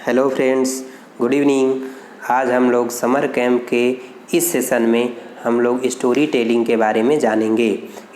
Hello friends, good evening. आज हम लोग समर कैंप के इस सेशन में हम लोग स्टोरी टेलिंग के बारे में जानेंगे।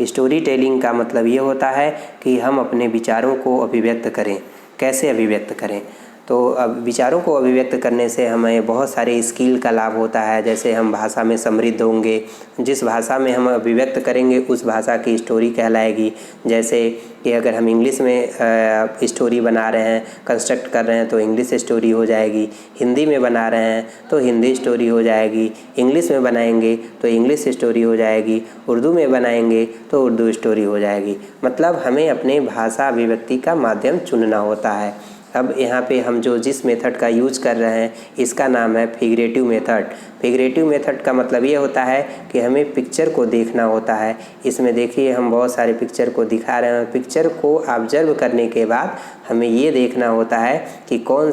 स्टोरी टेलिंग का मतलब ये होता है कि हम अपने विचारों को अभिव्यक्त करें। कैसे अभिव्यक्त करें? तो अब विचारों को अभिव्यक्त करने से हमें बहुत सारे स्किल का लाभ होता है। जैसे हम भाषा में समृद्ध होंगे, जिस भाषा में हम अभिव्यक्त करेंगे उस भाषा की स्टोरी कहलाएगी। जैसे कि अगर हम इंग्लिश में स्टोरी बना रहे हैं, कंस्ट्रक्ट कर रहे हैं तो इंग्लिश स्टोरी हो जाएगी। हिंदी में बना रहे हैं तो हिंदी स्टोरी हो जाएगी। इंग्लिश में बनाएंगे तो इंग्लिश स्टोरी हो जाएगी। उर्दू में बनाएंगे तो उर्दू स्टोरी हो जाएगी। मतलब हमें अपने भाषा अभिव्यक्ति का माध्यम चुनना होता है। अब यहाँ पे हम जिस मेथड का यूज कर रहे हैं इसका नाम है फिगरेटिव मेथड। फिगरेटिव मेथड का मतलब ये होता है कि हमें पिक्चर को देखना होता है। इसमें देखिए हम बहुत सारे पिक्चर को दिखा रहे हैं। पिक्चर को ऑब्जर्व करने के बाद हमें ये देखना होता है कि कौन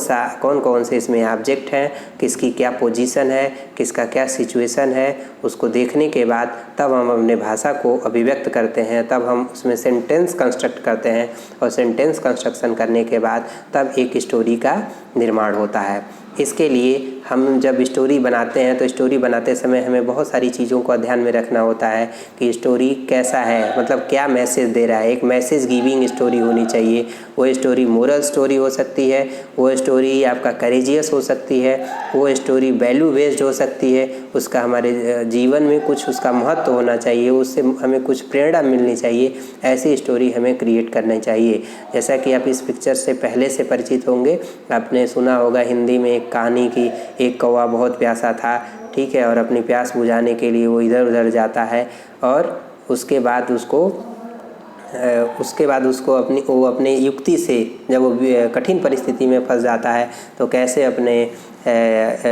कौन से इसमें ऑब्जेक्ट हैं, किसकी क्या पोजीशन है, किसका क्या सिचुएशन है। उसको देखने के बाद तब हम अपने भाषा को अभिव्यक्त करते हैं, तब हम उसमें सेंटेंस कंस्ट्रक्ट करते हैं और सेंटेंस कंस्ट्रक्शन करने के बाद तब एक स्टोरी का निर्माण होता है। इसके लिए हम जब स्टोरी बनाते हैं तो स्टोरी बनाते समय हमें बहुत सारी चीज़ों को ध्यान में रखना होता है कि स्टोरी कैसा है, मतलब क्या मैसेज दे रहा है। एक मैसेज गिविंग स्टोरी होनी चाहिए। वो स्टोरी मोरल स्टोरी हो सकती है, वो स्टोरी आपका करेजियस हो सकती है, वो स्टोरी वैल्यू बेस्ड हो सकती है। उसका हमारे जीवन में कुछ उसका महत्व होना चाहिए, उससे हमें कुछ प्रेरणा मिलनी चाहिए। ऐसी स्टोरी हमें क्रिएट करनी चाहिए। जैसा कि आप इस पिक्चर से पहले से परिचित होंगे, आपने सुना होगा हिंदी में एक कहानी की, एक कौवा बहुत प्यासा था, ठीक है, और अपनी प्यास बुझाने के लिए वो इधर उधर जाता है और उसके बाद उसको अपने युक्ति से जब वो कठिन परिस्थिति में फंस जाता है तो कैसे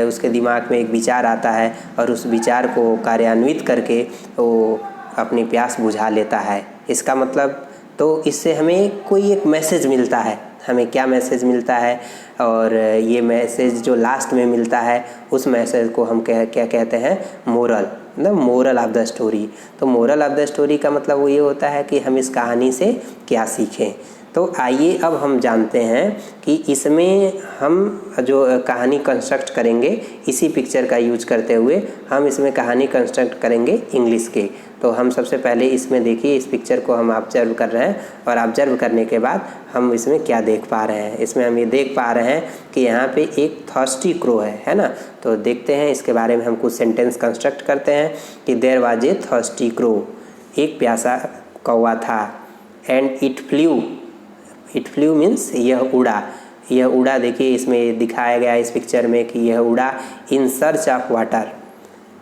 उसके दिमाग में एक विचार आता है और उस विचार को कार्यान्वित करके वो अपनी प्यास बुझा लेता है। इसका मतलब तो इससे हमें कोई एक मैसेज मिलता है। हमें क्या मैसेज मिलता है? और ये मैसेज जो लास्ट में मिलता है उस मैसेज को हम क्या कहते हैं? मोरल, मतलब मोरल ऑफ द स्टोरी। तो मोरल ऑफ द स्टोरी का मतलब वो ये होता है कि हम इस कहानी से क्या सीखें। तो आइए अब हम जानते हैं कि इसमें हम जो कहानी कंस्ट्रक्ट करेंगे इसी पिक्चर का यूज करते हुए हम इसमें कहानी कंस्ट्रक्ट करेंगे इंग्लिश के। तो हम सबसे पहले इसमें देखिए, इस पिक्चर को हम ऑब्जर्व कर रहे हैं और ऑब्जर्व करने के बाद हम इसमें क्या देख पा रहे हैं। इसमें हम ये देख पा रहे हैं कि यहाँ पे एक थर्स्टी क्रो है ना। तो देखते हैं इसके बारे में हम कुछ सेंटेंस कंस्ट्रक्ट करते हैं कि there was a thirsty crow, एक प्यासा कौवा था, एंड इट फ्लू मीन्स यह उड़ा। देखिए इसमें दिखाया गया इस पिक्चर में कि यह उड़ा in search of water,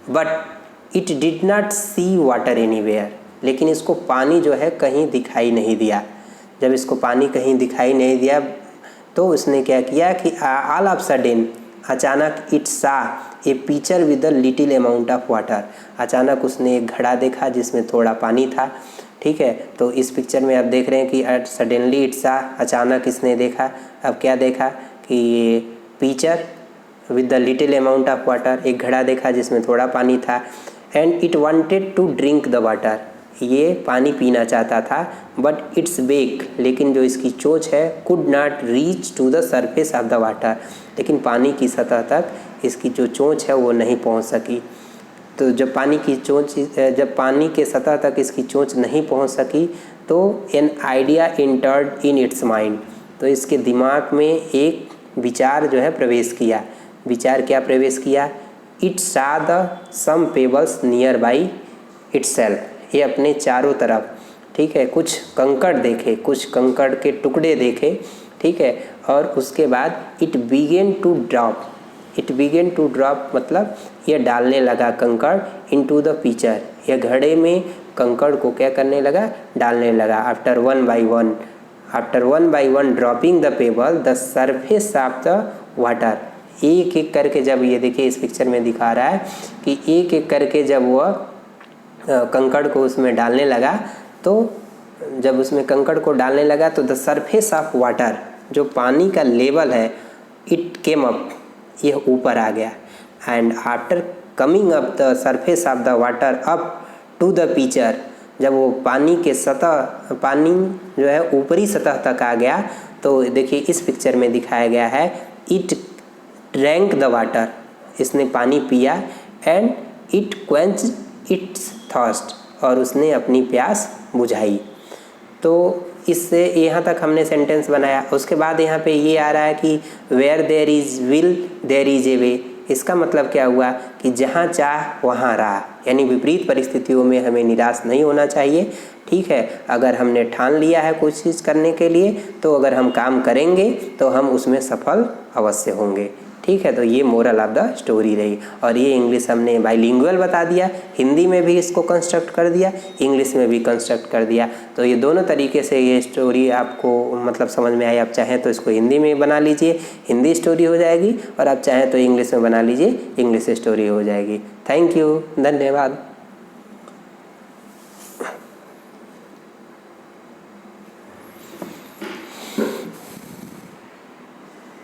but it did not see water anywhere. लेकिन इसको पानी जो है कहीं दिखाई नहीं दिया। जब इसको पानी कहीं दिखाई नहीं दिया तो उसने क्या किया कि ऑल ऑफ सडन, अचानक it saw a picture with a little amount of water. अचानक उसने एक घड़ा देखा जिसमें थोड़ा पानी था, ठीक है। तो इस पिक्चर में आप देख रहे हैं कि सडनली इट सा, अचानक इसने देखा। अब क्या देखा कि ये picture with the little amount of water, एक घड़ा देखा जिसमें थोड़ा पानी था। And it wanted to drink the water, ये पानी पीना चाहता था। बट इट्स बेक, लेकिन जो इसकी चोंच है, could not reach to the surface of the water, लेकिन पानी की सतह तक इसकी जो चोंच है वो नहीं पहुंच सकी। तो जब पानी के सतह तक इसकी चोंच नहीं पहुंच सकी तो an idea entered in its mind, तो इसके दिमाग में एक विचार जो है प्रवेश किया। विचार क्या प्रवेश किया? It saw the some pebbles nearby itself, ये अपने चारों तरफ, ठीक है, कुछ कंकड़ देखे, कुछ कंकड़ के टुकड़े देखे, ठीक है। और उसके बाद इट बिगेन टू ड्रॉप, मतलब ये डालने लगा कंकड़ इनटू द पिक्चर, ये घड़े में कंकड़ को क्या करने लगा? डालने लगा। After one by one dropping the payable the surface of the water, एक एक करके, जब ये देखिए इस पिक्चर में दिखा रहा है कि एक एक करके जब वह कंकड़ को उसमें डालने लगा, तो जब उसमें कंकड़ को डालने लगा तो द सरफेस ऑफ वाटर, जो पानी का लेवल है, इट केम अप, यह ऊपर आ गया। And after coming up the surface of the water up to the picture, जब वो पानी जो है ऊपरी सतह तक आ गया तो देखिए इस पिक्चर में दिखाया गया है, इट ड्रैंक द वाटर, इसने पानी पिया, and it quenched it's thirst, और उसने अपनी प्यास बुझाई। तो इससे यहाँ तक हमने सेंटेंस बनाया। उसके बाद यहाँ पे ये आ रहा है कि where there is will there is a way. इसका मतलब क्या हुआ कि जहाँ चाह वहाँ राह, यानी विपरीत परिस्थितियों में हमें निराश नहीं होना चाहिए। ठीक है, अगर हमने ठान लिया है कुछ चीज़ करने के लिए, तो अगर हम काम करेंगे तो हम उसमें सफल अवश्य होंगे। ठीक है, तो ये मोरल ऑफ द स्टोरी रही। और ये इंग्लिश हमने बाइलिंगुअल बता दिया, हिंदी में भी इसको कंस्ट्रक्ट कर दिया, इंग्लिश में भी कंस्ट्रक्ट कर दिया। तो ये दोनों तरीके से ये स्टोरी आपको मतलब समझ में आई। आप चाहें तो इसको हिंदी में बना लीजिए, हिंदी स्टोरी हो जाएगी, और आप चाहें तो इंग्लिश में बना लीजिए, इंग्लिश स्टोरी हो जाएगी। थैंक यू, धन्यवाद।